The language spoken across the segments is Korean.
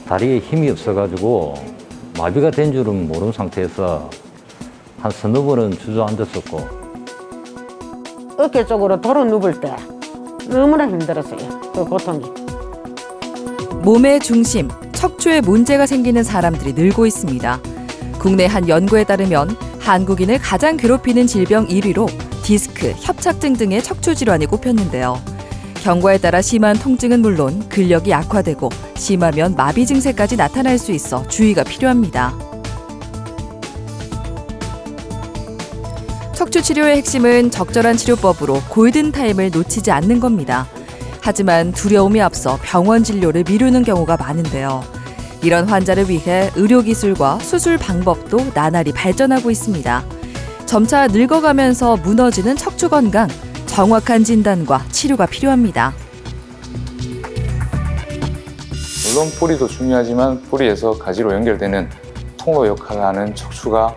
다리에 힘이 없어가지고 마비가 된 줄은 모르는 상태에서 한 서너 번은 주저앉았었고 어깨 쪽으로 도로 눕을 때 너무나 힘들었어요. 그 고통이. 몸의 중심, 척추에 문제가 생기는 사람들이 늘고 있습니다. 국내 한 연구에 따르면 한국인을 가장 괴롭히는 질병 1위로 디스크, 협착증 등의 척추 질환이 꼽혔는데요. 경과에 따라 심한 통증은 물론 근력이 약화되고 심하면 마비 증세까지 나타날 수 있어 주의가 필요합니다. 척추 치료의 핵심은 적절한 치료법으로 골든타임을 놓치지 않는 겁니다. 하지만 두려움이 앞서 병원 진료를 미루는 경우가 많은데요. 이런 환자를 위해 의료기술과 수술 방법도 나날이 발전하고 있습니다. 점차 늙어가면서 무너지는 척추 건강, 정확한 진단과 치료가 필요합니다. 물론 뿌리도 중요하지만 뿌리에서 가지로 연결되는 통로 역할을 하는 척추가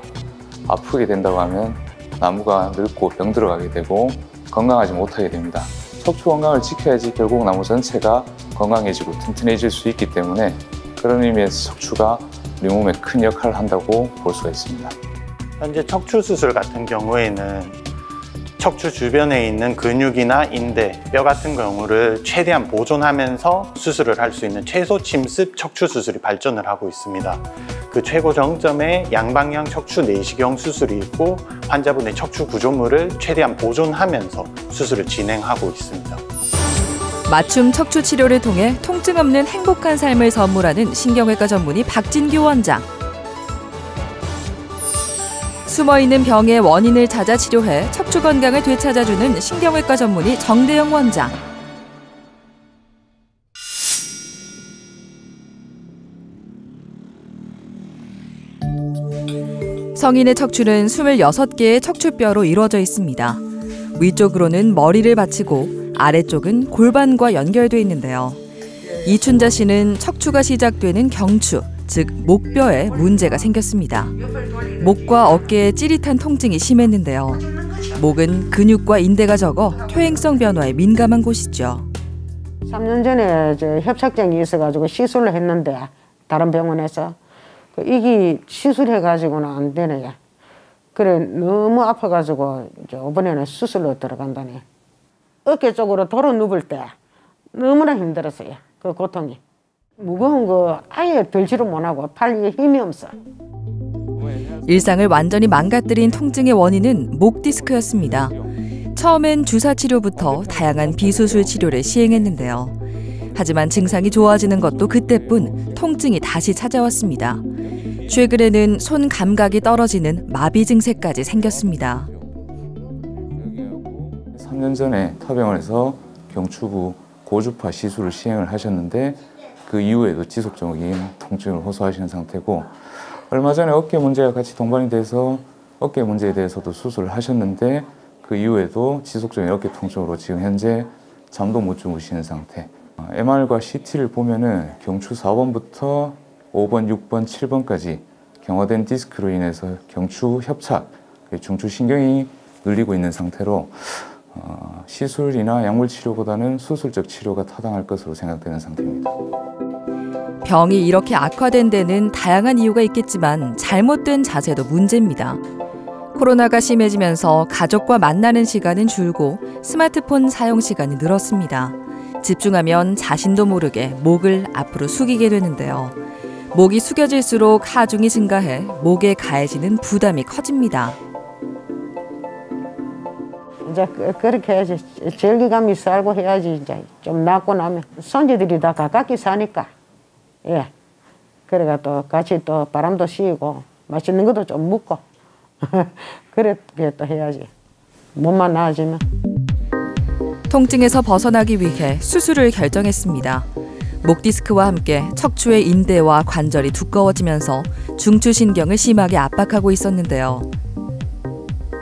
아프게 된다고 하면 나무가 늙고 병들어가게 되고 건강하지 못하게 됩니다. 척추 건강을 지켜야지 결국 나무 전체가 건강해지고 튼튼해질 수 있기 때문에 그런 의미에서 척추가 우리 몸에 큰 역할을 한다고 볼 수가 있습니다. 현재 척추 수술 같은 경우에는 척추 주변에 있는 근육이나 인대, 뼈 같은 경우를 최대한 보존하면서 수술을 할 수 있는 최소 침습 척추 수술이 발전을 하고 있습니다. 그 최고 정점에 양방향 척추 내시경 수술이 있고 환자분의 척추 구조물을 최대한 보존하면서 수술을 진행하고 있습니다. 맞춤 척추 치료를 통해 통증 없는 행복한 삶을 선물하는 신경외과 전문의 박진규 원장. 숨어있는 병의 원인을 찾아 치료해 척추 건강을 되찾아주는 신경외과 전문의 정대영 원장. 성인의 척추는 26개의 척추뼈로 이루어져 있습니다. 위쪽으로는 머리를 받치고 아래쪽은 골반과 연결돼 있는데요. 이춘자 씨는 척추가 시작되는 경추, 즉 목뼈에 문제가 생겼습니다. 목과 어깨에 찌릿한 통증이 심했는데요. 목은 근육과 인대가 적어 퇴행성 변화에 민감한 곳이죠. 3년 전에 협착증이 있어가지고 시술을 했는데 다른 병원에서 이게 시술해가지고는 안 되네. 그래 너무 아파가지고 이번에는 수술로 들어간다네. 어깨 쪽으로 도로 눕을 때 너무나 힘들었어요. 그 고통이. 무거운 거 아예 들지도 못하고 팔에 힘이 없어. 일상을 완전히 망가뜨린 통증의 원인은 목 디스크였습니다. 처음엔 주사 치료부터 다양한 비수술 치료를 시행했는데요. 하지만 증상이 좋아지는 것도 그때뿐 통증이 다시 찾아왔습니다. 최근에는 손 감각이 떨어지는 마비 증세까지 생겼습니다. 3년 전에 타병원에서 경추부 고주파 시술을 시행을 하셨는데 그 이후에도 지속적인 통증을 호소하시는 상태고 얼마 전에 어깨 문제가 같이 동반이 돼서 어깨 문제에 대해서도 수술을 하셨는데 그 이후에도 지속적인 어깨 통증으로 지금 현재 잠도 못 주무시는 상태. MR과 CT를 보면은 경추 4번부터 5번, 6번, 7번까지 경화된 디스크로 인해서 경추 협착, 중추신경이 눌리고 있는 상태로 시술이나 약물 치료보다는 수술적 치료가 타당할 것으로 생각되는 상태입니다. 병이 이렇게 악화된 데는 다양한 이유가 있겠지만 잘못된 자세도 문제입니다. 코로나가 심해지면서 가족과 만나는 시간은 줄고 스마트폰 사용 시간이 늘었습니다. 집중하면 자신도 모르게 목을 앞으로 숙이게 되는데요. 목이 숙여질수록 하중이 증가해 목에 가해지는 부담이 커집니다. 이제 그렇게 해야지. 절기감이 살고 해야지. 이제 좀 낫고 나면 손주들이 다 가깝게 사니까. 예. 그래가 또 같이 또 바람도 쐬고 맛있는 것도 좀 먹고 그렇게 또 해야지. 몸만 나아지면. 통증에서 벗어나기 위해 수술을 결정했습니다. 목 디스크와 함께 척추의 인대와 관절이 두꺼워지면서 중추신경을 심하게 압박하고 있었는데요.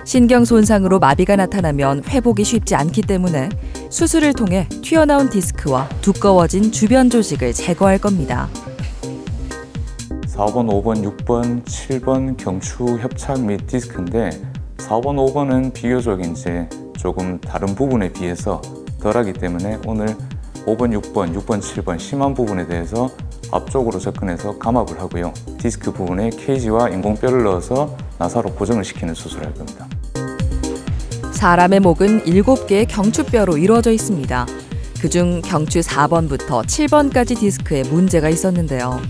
신경 손상으로 마비가 나타나면 회복이 쉽지 않기 때문에 수술을 통해 튀어나온 디스크와 두꺼워진 주변 조직을 제거할 겁니다. 4번, 5번, 6번, 7번 경추 협착 및 디스크인데 4번, 5번은 비교적 이제 조금 다른 부분에 비해서 덜하기 때문에 오늘 5번, 6번, 7번 심한 부분에 대해서 앞쪽으로 접근해서 감압을 하고요. 디스크 부분에 케이지와 인공뼈를 넣어서 나사로 고정을 시키는 수술을 할 겁니다. 사람의 목은 7개의 경추뼈로 이루어져 있습니다. 그중 경추 4번부터 7번까지 디스크에 문제가 있었는데요.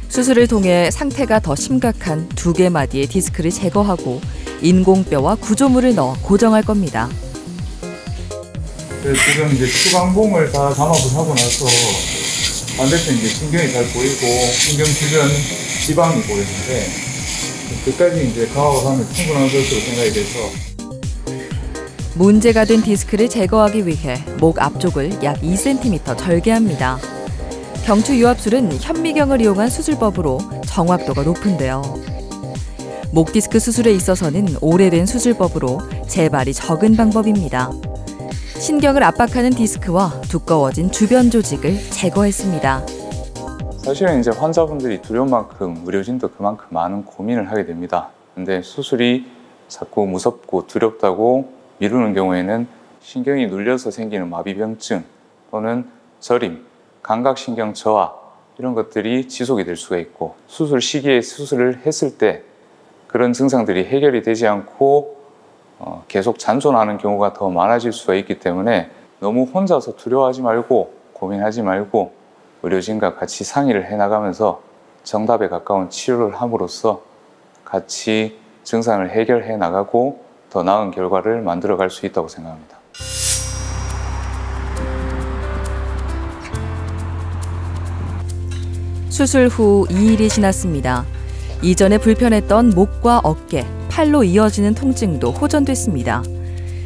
수술을 통해 상태가 더 심각한 2개 마디의 디스크를 제거하고 인공뼈와 구조물을 넣어 고정할 겁니다. 지금 이제 추간봉을 다 감압을 하고 나서 반대편 이제 신경이 잘 보이고 신경 주변 지방이 보이는데 그까지 이제 감압을 하면 충분한 것으로 생각이 돼서 문제가 된 디스크를 제거하기 위해 목 앞쪽을 약 2cm 절개합니다. 경추 유압술은 현미경을 이용한 수술법으로 정확도가 높은데요. 목 디스크 수술에 있어서는 오래된 수술법으로 재발이 적은 방법입니다. 신경을 압박하는 디스크와 두꺼워진 주변 조직을 제거했습니다. 사실은 이제 환자분들이 두려운 만큼 의료진도 그만큼 많은 고민을 하게 됩니다. 근데 수술이 자꾸 무섭고 두렵다고 미루는 경우에는 신경이 눌려서 생기는 마비병증 또는 저림, 감각신경 저하 이런 것들이 지속이 될 수가 있고 수술 시기에 수술을 했을 때 그런 증상들이 해결이 되지 않고 계속 잔존하는 경우가 더 많아질 수가 있기 때문에 너무 혼자서 두려워하지 말고 고민하지 말고 의료진과 같이 상의를 해나가면서 정답에 가까운 치료를 함으로써 같이 증상을 해결해 나가고 더 나은 결과를 만들어갈 수 있다고 생각합니다. 수술 후 2일이 지났습니다. 이전에 불편했던 목과 어깨, 팔로 이어지는 통증도 호전됐습니다.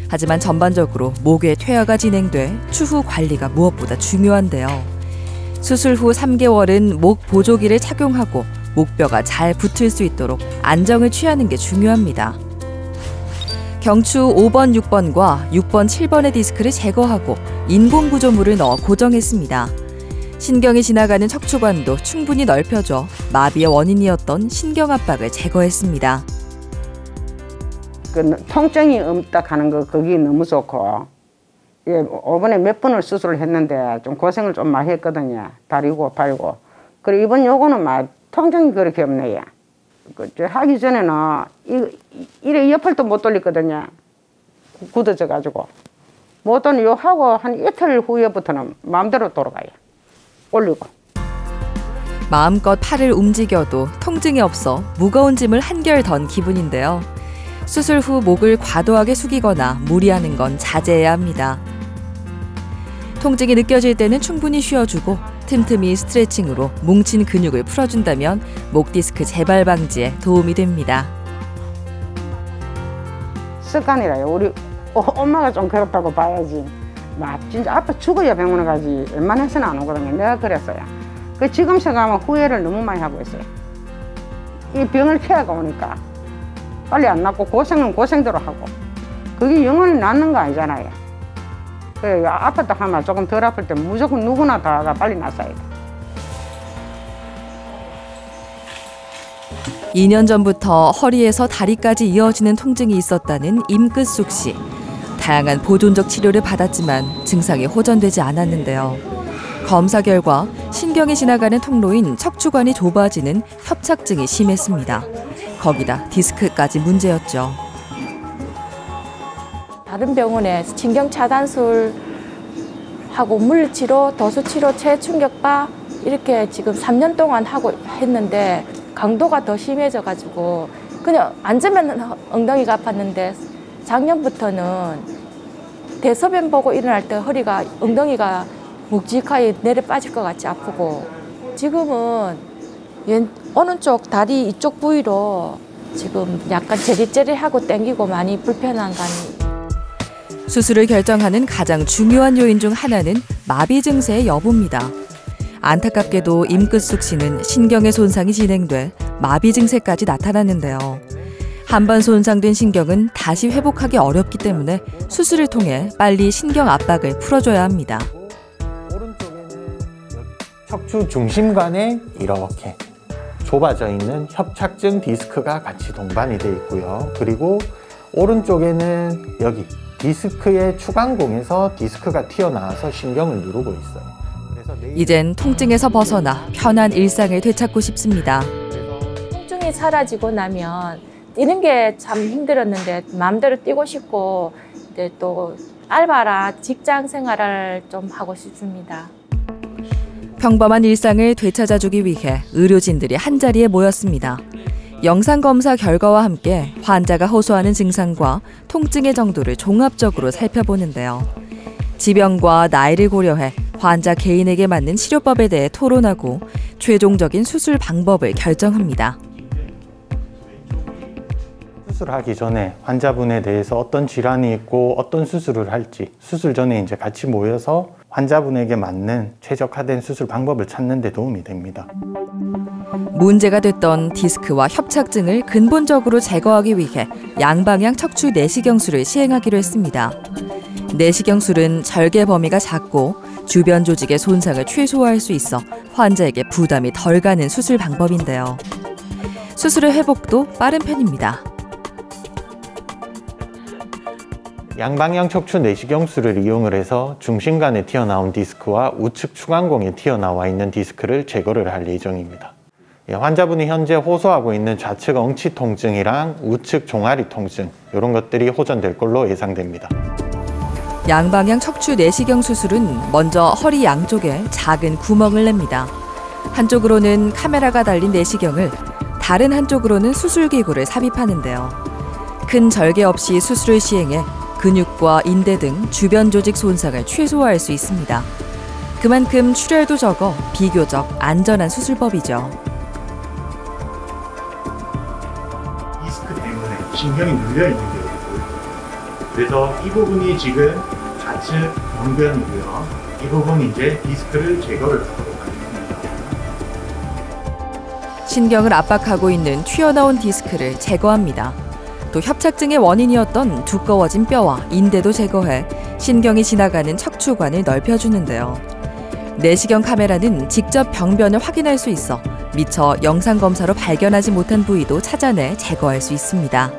하지만 전반적으로 목의 퇴화가 진행돼 추후 관리가 무엇보다 중요한데요. 수술 후 3개월은 목 보조기를 착용하고 목뼈가 잘 붙을 수 있도록 안정을 취하는 게 중요합니다. 경추 5번, 6번과 6번, 7번의 디스크를 제거하고 인공구조물을 넣어 고정했습니다. 신경이 지나가는 척추관도 충분히 넓혀줘 마비의 원인이었던 신경 압박을 제거했습니다. 그 통증이 없다 하는 거 그게 너무 좋고 예, 이번에 몇 번을 수술을 했는데 좀 고생을 좀 많이 했거든요. 다리고 팔고. 그리고 이번 요거는 막 통증이 그렇게 없네요. 하기 전에는 이래 옆을도 못 돌리거든요. 굳어져 가지고. 못 돌리 요 하고 한 이틀 후에부터는 마음대로 돌아가요. 올리고. 마음껏 팔을 움직여도 통증이 없어 무거운 짐을 한결 던 기분인데요. 수술 후 목을 과도하게 숙이거나 무리하는 건 자제해야 합니다. 통증이 느껴질 때는 충분히 쉬어주고 틈틈이 스트레칭으로 뭉친 근육을 풀어준다면 목 디스크 재발 방지에 도움이 됩니다. 습관이라요. 우리 엄마가 좀 그렇다고 봐야지. 막 진짜 아파 죽어야 병원에 가지 웬만해서는 안 오거든요. 내가 그랬어요. 그 지금 생각하면 후회를 너무 많이 하고 있어요. 이 병을 케어가 오니까 빨리 안 낫고 고생은 고생대로 하고 그게 영원히 낫는 거 아니잖아요. 그래 아팠다 하면 조금 덜 아플 때 무조건 누구나 다가 빨리 낫어야 돼. 2년 전부터 허리에서 다리까지 이어지는 통증이 있었다는 임끝숙 씨. 다양한 보존적 치료를 받았지만 증상이 호전되지 않았는데요. 검사 결과 신경이 지나가는 통로인 척추관이 좁아지는 협착증이 심했습니다. 거기다 디스크까지 문제였죠. 다른 병원에 신경 차단술하고 물리치료, 도수치료, 체충격파 이렇게 지금 3년 동안 하고 했는데 강도가 더 심해져가지고 그냥 앉으면 엉덩이가 아팠는데 작년부터는 대소변 보고 일어날 때 허리가 엉덩이가 묵직하게 내려 빠질 것 같이 아프고 지금은 오른쪽 다리 이쪽 부위로 지금 약간 제리제리하고 땡기고 많이 불편한 감이. 수술을 결정하는 가장 중요한 요인 중 하나는 마비 증세의 여부입니다. 안타깝게도 임끝숙 씨는 신경의 손상이 진행돼 마비 증세까지 나타났는데요. 한 번 손상된 신경은 다시 회복하기 어렵기 때문에 수술을 통해 빨리 신경 압박을 풀어줘야 합니다. 오른쪽에는 척추 중심관에 이렇게 좁아져 있는 협착증 디스크가 같이 동반이 되어 있고요. 그리고 오른쪽에는 여기 디스크의 추간공에서 디스크가 튀어나와서 신경을 누르고 있어요. 그래서 이젠 통증에서 벗어나 편한 일상을 되찾고 싶습니다. 통증이 사라지고 나면 뛰는 게 참 힘들었는데 마음대로 뛰고 싶고 이제 또 알바나 직장 생활을 좀 하고 싶습니다. 평범한 일상을 되찾아주기 위해 의료진들이 한자리에 모였습니다. 영상검사 결과와 함께 환자가 호소하는 증상과 통증의 정도를 종합적으로 살펴보는데요. 지병과 나이를 고려해 환자 개인에게 맞는 치료법에 대해 토론하고 최종적인 수술 방법을 결정합니다. 수술하기 전에 환자분에 대해서 어떤 질환이 있고 어떤 수술을 할지 수술 전에 이제 같이 모여서 환자분에게 맞는 최적화된 수술 방법을 찾는 데 도움이 됩니다. 문제가 됐던 디스크와 협착증을 근본적으로 제거하기 위해 양방향 척추 내시경술을 시행하기로 했습니다. 내시경술은 절개 범위가 작고 주변 조직의 손상을 최소화할 수 있어 환자에게 부담이 덜 가는 수술 방법인데요. 수술의 회복도 빠른 편입니다. 양방향 척추 내시경술을 이용을 해서 중심간에 튀어나온 디스크와 우측 추간공에 튀어나와 있는 디스크를 제거를 할 예정입니다. 환자분이 현재 호소하고 있는 좌측 엉치 통증이랑 우측 종아리 통증 이런 것들이 호전될 걸로 예상됩니다. 양방향 척추 내시경 수술은 먼저 허리 양쪽에 작은 구멍을 냅니다. 한쪽으로는 카메라가 달린 내시경을, 다른 한쪽으로는 수술기구를 삽입하는데요. 큰 절개 없이 수술을 시행해 근육과 인대 등 주변 조직 손상을 최소화할 수 있습니다. 그만큼 출혈도 적어 비교적 안전한 수술법이죠. 디스크 때문에 신경이 눌려 있는 게 여기 보여요. 그래서 이 부분이 지금 좌측 병변이고요. 이 부분이 이제 디스크를 제거를 하도록 하겠습니다. 신경을 압박하고 있는 튀어나온 디스크를 제거합니다. 또 협착증의 원인이었던 두꺼워진 뼈와 인대도 제거해 신경이 지나가는 척추관을 넓혀주는데요. 내시경 카메라는 직접 병변을 확인할 수 있어 미처 영상검사로 발견하지 못한 부위도 찾아내 제거할 수 있습니다.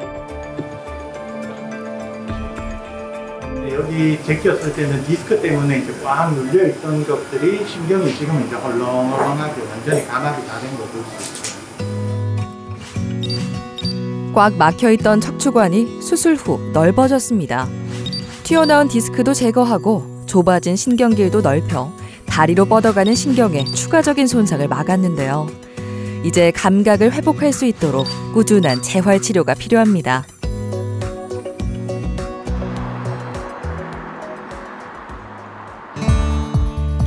여기 제꼈을 때는 디스크 때문에 이제 꽉 눌려 있던 것들이 신경이 지금 이제 헐렁헐렁하게 완전히 감압이 다 된 거 볼 수 있어요. 꽉 막혀있던 척추관이 수술 후 넓어졌습니다. 튀어나온 디스크도 제거하고 좁아진 신경길도 넓혀 다리로 뻗어가는 신경에 추가적인 손상을 막았는데요. 이제 감각을 회복할 수 있도록 꾸준한 재활 치료가 필요합니다.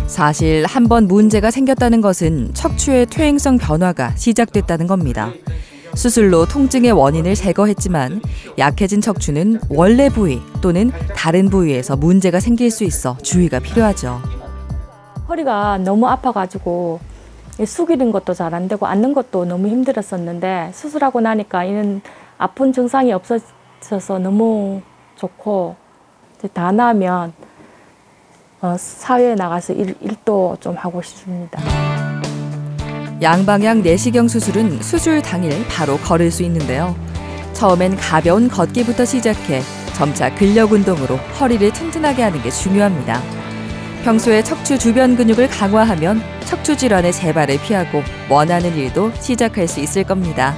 사실 한번 문제가 생겼다는 것은 척추의 퇴행성 변화가 시작됐다는 겁니다. 수술로 통증의 원인을 제거했지만 약해진 척추는 원래 부위 또는 다른 부위에서 문제가 생길 수 있어 주의가 필요하죠. 허리가 너무 아파가지고 숙이는 것도 잘 안 되고 앉는 것도 너무 힘들었었는데 수술하고 나니까 이런 아픈 증상이 없어져서 너무 좋고 다 나으면 사회에 나가서 일도 좀 하고 싶습니다. 양방향 내시경 수술은 수술 당일 바로 걸을 수 있는데요. 처음엔 가벼운 걷기부터 시작해 점차 근력 운동으로 허리를 튼튼하게 하는 게 중요합니다. 평소에 척추 주변 근육을 강화하면 척추 질환의 재발을 피하고 원하는 일도 시작할 수 있을 겁니다.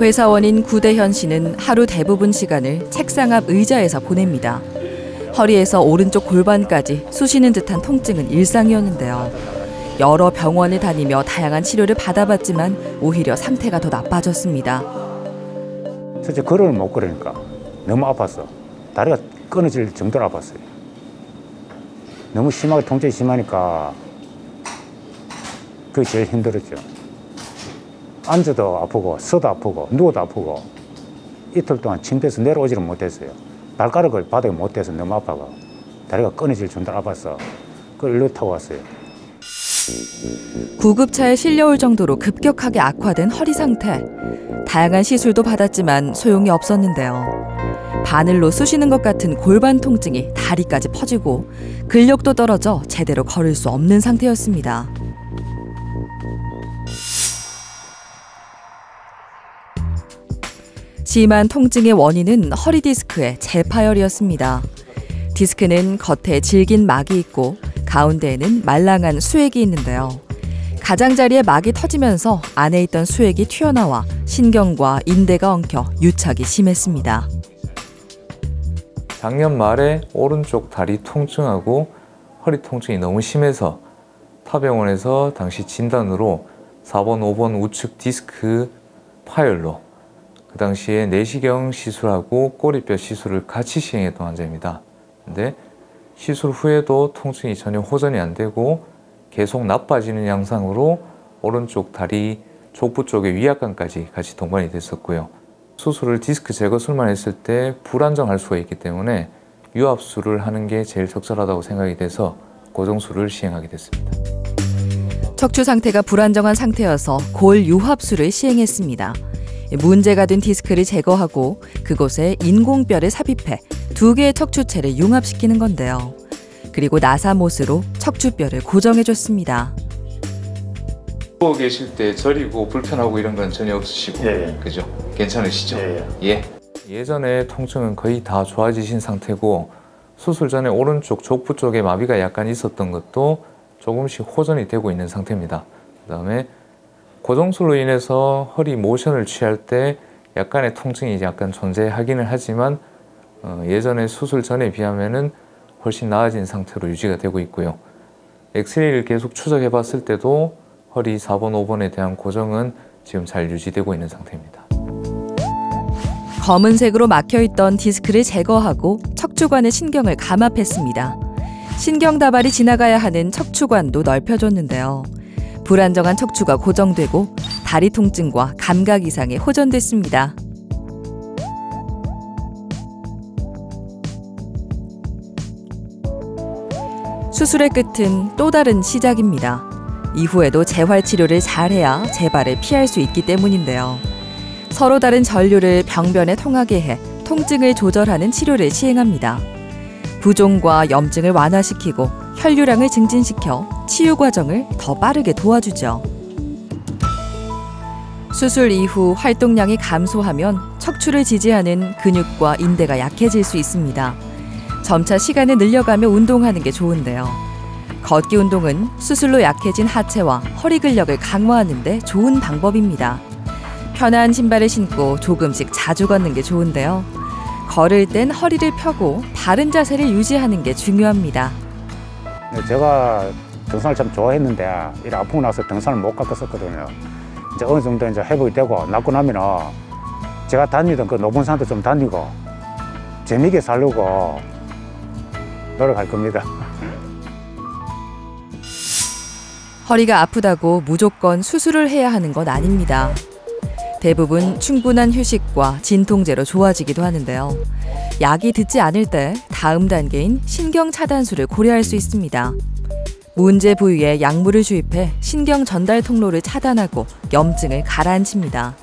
회사원인 구대현 씨는 하루 대부분 시간을 책상 앞 의자에서 보냅니다. 허리에서 오른쪽 골반까지 쑤시는 듯한 통증은 일상이었는데요. 여러 병원을 다니며 다양한 치료를 받아봤지만 오히려 상태가 더 나빠졌습니다. 실제 걸음을 못 걸으니까 너무 아팠어. 다리가 끊어질 정도로 아팠어요. 너무 심하게 통증이 심하니까 그게 제일 힘들었죠. 앉아도 아프고 서도 아프고 누워도 아프고 이틀 동안 침대에서 내려오지를 못했어요. 발가락을 바닥에 못 대서 너무 아파가 다리가 끊어질 정도로 아파서 그걸 일로 타고 왔어요. 구급차에 실려올 정도로 급격하게 악화된 허리 상태. 다양한 시술도 받았지만 소용이 없었는데요. 바늘로 쑤시는 것 같은 골반 통증이 다리까지 퍼지고 근력도 떨어져 제대로 걸을 수 없는 상태였습니다. 심한 통증의 원인은 허리 디스크의 재파열이었습니다. 디스크는 겉에 질긴 막이 있고 가운데에는 말랑한 수액이 있는데요. 가장자리에 막이 터지면서 안에 있던 수액이 튀어나와 신경과 인대가 엉켜 유착이 심했습니다. 작년 말에 오른쪽 다리 통증하고 허리 통증이 너무 심해서 타병원에서 당시 진단으로 4번, 5번 우측 디스크 파열로 그 당시에 내시경 시술하고 꼬리뼈 시술을 같이 시행했던 환자입니다. 근데 시술 후에도 통증이 전혀 호전이 안 되고 계속 나빠지는 양상으로 오른쪽 다리 족부 쪽의 위압감까지 같이 동반이 됐었고요. 수술을 디스크 제거술만 했을 때 불안정할 수가 있기 때문에 유압술을 하는 게 제일 적절하다고 생각이 돼서 고정술을 시행하게 됐습니다. 척추 상태가 불안정한 상태여서 골 유합술을 시행했습니다. 문제가 된 디스크를 제거하고 그곳에 인공뼈를 삽입해 2개의 척추체를 융합시키는 건데요. 그리고 나사못으로 척추뼈를 고정해줬습니다. 누워 계실 때 저리고 불편하고 이런 건 전혀 없으시고, 예. 그죠? 괜찮으시죠? 예. 예전에 통증은 거의 다 좋아지신 상태고 수술 전에 오른쪽 족부 쪽에 마비가 약간 있었던 것도 조금씩 호전이 되고 있는 상태입니다. 그다음에 고정술로 인해서 허리 모션을 취할 때 약간의 통증이 약간 존재하기는 하지만 예전에 수술 전에 비하면은 훨씬 나아진 상태로 유지가 되고 있고요. 엑스레이를 계속 추적해 봤을 때도 허리 4번, 5번에 대한 고정은 지금 잘 유지되고 있는 상태입니다. 검은색으로 막혀있던 디스크를 제거하고 척추관의 신경을 감압했습니다. 신경 다발이 지나가야 하는 척추관도 넓혀줬는데요. 불안정한 척추가 고정되고 다리 통증과 감각 이상이 호전됐습니다. 수술의 끝은 또 다른 시작입니다. 이후에도 재활 치료를 잘해야 재발을 피할 수 있기 때문인데요. 서로 다른 전류를 병변에 통하게 해 통증을 조절하는 치료를 시행합니다. 부종과 염증을 완화시키고 혈류량을 증진시켜 치유 과정을 더 빠르게 도와주죠. 수술 이후 활동량이 감소하면 척추를 지지하는 근육과 인대가 약해질 수 있습니다. 점차 시간을 늘려가며 운동하는 게 좋은데요. 걷기 운동은 수술로 약해진 하체와 허리 근력을 강화하는 데 좋은 방법입니다. 편한 신발을 신고 조금씩 자주 걷는 게 좋은데요. 걸을 땐 허리를 펴고 바른 자세를 유지하는 게 중요합니다. 제가 등산을 참 좋아했는데 이렇게 아프고 나서 등산을 못 갔었거든요. 이제 어느 정도 이제 회복이 되고 낫고 나면은 제가 다니던 그 높은 산도 좀 다니고 재미있게 살려고 노력할 겁니다. 허리가 아프다고 무조건 수술을 해야 하는 건 아닙니다. 대부분 충분한 휴식과 진통제로 좋아지기도 하는데요. 약이 듣지 않을 때 다음 단계인 신경 차단술을 고려할 수 있습니다. 문제 부위에 약물을 주입해 신경 전달 통로를 차단하고 염증을 가라앉힙니다.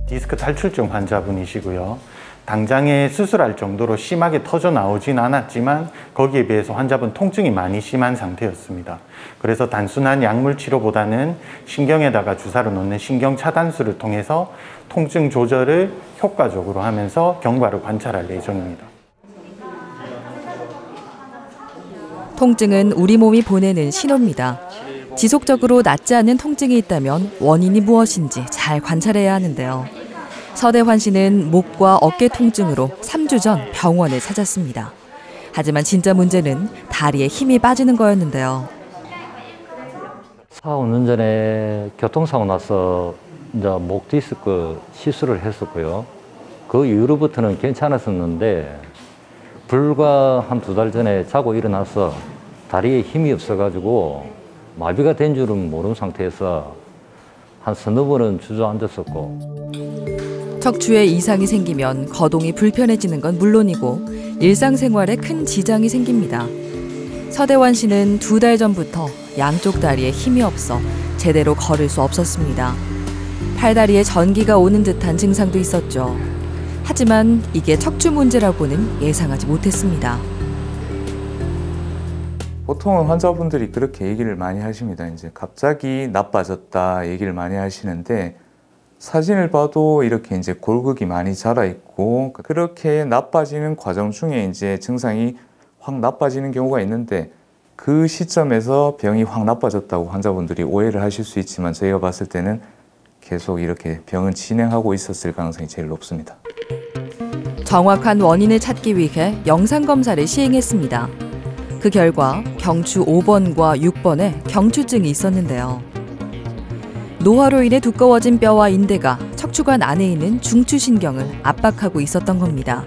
디스크 탈출증 환자분이시고요. 당장에 수술할 정도로 심하게 터져 나오진 않았지만 거기에 비해서 환자분 통증이 많이 심한 상태였습니다. 그래서 단순한 약물 치료보다는 신경에다가 주사를 놓는 신경 차단술을 통해서 통증 조절을 효과적으로 하면서 경과를 관찰할 예정입니다. 통증은 우리 몸이 보내는 신호입니다. 지속적으로 낫지 않는 통증이 있다면 원인이 무엇인지 잘 관찰해야 하는데요. 서대환 씨는 목과 어깨 통증으로 3주 전 병원을 찾았습니다. 하지만 진짜 문제는 다리에 힘이 빠지는 거였는데요. 4, 5년 전에 교통사고 나서 이제 목 디스크 시술을 했었고요. 그 이후로부터는 괜찮았었는데 불과 한 2달 전에 자고 일어나서 다리에 힘이 없어가지고 마비가 된 줄은 모르는 상태에서 한 서너 번은 주저앉았었고. 척추에 이상이 생기면 거동이 불편해지는 건 물론이고 일상생활에 큰 지장이 생깁니다. 서대환 씨는 2달 전부터 양쪽 다리에 힘이 없어 제대로 걸을 수 없었습니다. 팔다리에 전기가 오는 듯한 증상도 있었죠. 하지만 이게 척추 문제라고는 예상하지 못했습니다. 보통은 환자분들이 그렇게 얘기를 많이 하십니다. 이제 갑자기 나빠졌다 얘기를 많이 하시는데 사진을 봐도 이렇게 이제 골극이 많이 자라 있고 그렇게 나빠지는 과정 중에 이제 증상이 확 나빠지는 경우가 있는데 그 시점에서 병이 확 나빠졌다고 환자분들이 오해를 하실 수 있지만 저희가 봤을 때는 계속 이렇게 병은 진행하고 있었을 가능성이 제일 높습니다. 정확한 원인을 찾기 위해 영상검사를 시행했습니다. 그 결과 경추 5번과 6번에 경추증이 있었는데요. 노화로 인해 두꺼워진 뼈와 인대가 척추관 안에 있는 중추신경을 압박하고 있었던 겁니다.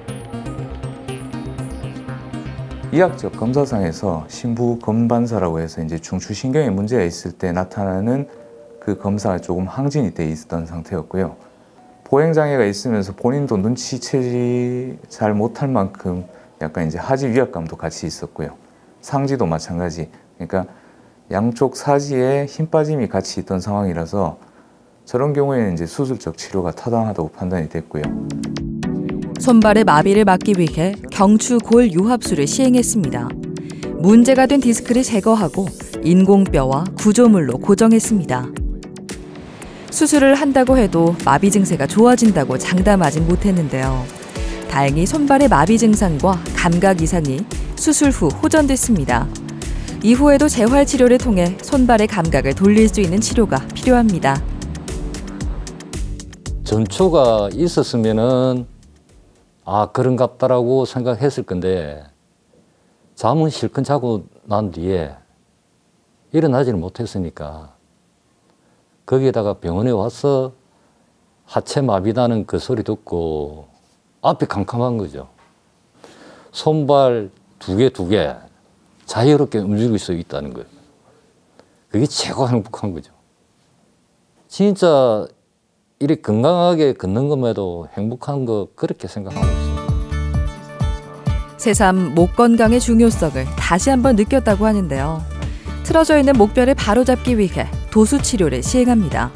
의학적 검사상에서 신부 검반사라고 해서 이제 중추신경에 문제가 있을 때 나타나는 그 검사가 조금 항진이 돼 있었던 상태였고요. 보행장애가 있으면서 본인도 눈치채지 잘 못할 만큼 약간 이제 하지 위압감도 같이 있었고요. 상지도 마찬가지. 그러니까 양쪽 사지에 힘 빠짐이 같이 있던 상황이라서 저런 경우에는 이제 수술적 치료가 타당하다고 판단이 됐고요. 손발의 마비를 막기 위해 경추골 유합술을 시행했습니다. 문제가 된 디스크를 제거하고 인공뼈와 구조물로 고정했습니다. 수술을 한다고 해도 마비 증세가 좋아진다고 장담하진 못했는데요. 다행히 손발의 마비 증상과 감각 이상이 수술 후 호전됐습니다. 이후에도 재활 치료를 통해 손발의 감각을 돌릴 수 있는 치료가 필요합니다. 전초가 있었으면은 그런갑다라고 생각했을 건데 잠은 실컷 자고 난 뒤에 일어나지를 못했으니까 거기에다가 병원에 와서 하체 마비다는 그 소리 듣고 앞이 캄캄한 거죠. 손발 두 개 자유롭게 움직일 수 있다는 거예요. 그게 최고 행복한 거죠. 진짜 이렇게 건강하게 걷는 것만도 행복한 거 그렇게 생각하고 있습니다. 새삼 목 건강의 중요성을 다시 한번 느꼈다고 하는데요. 틀어져 있는 목뼈를 바로잡기 위해 도수 치료를 시행합니다.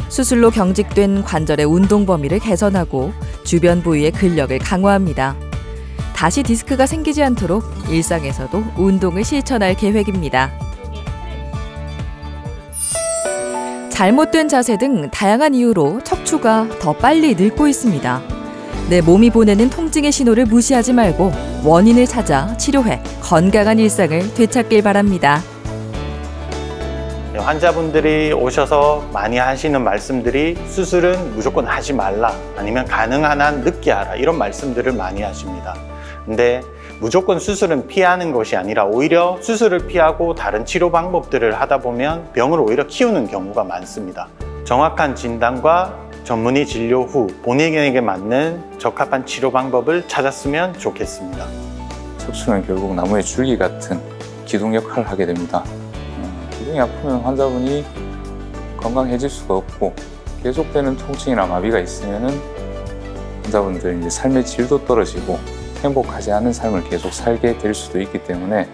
수술로 경직된 관절의 운동 범위를 개선하고 주변 부위의 근력을 강화합니다. 다시 디스크가 생기지 않도록 일상에서도 운동을 실천할 계획입니다. 잘못된 자세 등 다양한 이유로 척추가 더 빨리 늙고 있습니다. 내 몸이 보내는 통증의 신호를 무시하지 말고 원인을 찾아 치료해 건강한 일상을 되찾길 바랍니다. 환자분들이 오셔서 많이 하시는 말씀들이 수술은 무조건 하지 말라, 아니면 가능한 한 늦게 하라, 이런 말씀들을 많이 하십니다. 근데 무조건 수술은 피하는 것이 아니라 오히려 수술을 피하고 다른 치료 방법들을 하다 보면 병을 오히려 키우는 경우가 많습니다. 정확한 진단과 전문의 진료 후 본인에게 맞는 적합한 치료 방법을 찾았으면 좋겠습니다. 척추는 결국 나무의 줄기 같은 기둥 역할을 하게 됩니다. 기둥이 아프면 환자분이 건강해질 수가 없고 계속되는 통증이나 마비가 있으면은 환자분들은 이제 삶의 질도 떨어지고 행복하지 않은 삶을 계속 살게 될 수도 있기 때문에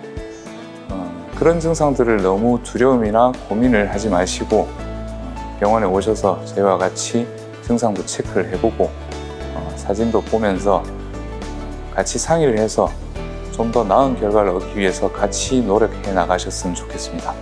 그런 증상들을 너무 두려움이나 고민을 하지 마시고 병원에 오셔서 저희와 같이 증상도 체크를 해보고 사진도 보면서 같이 상의를 해서 좀 더 나은 결과를 얻기 위해서 같이 노력해 나가셨으면 좋겠습니다.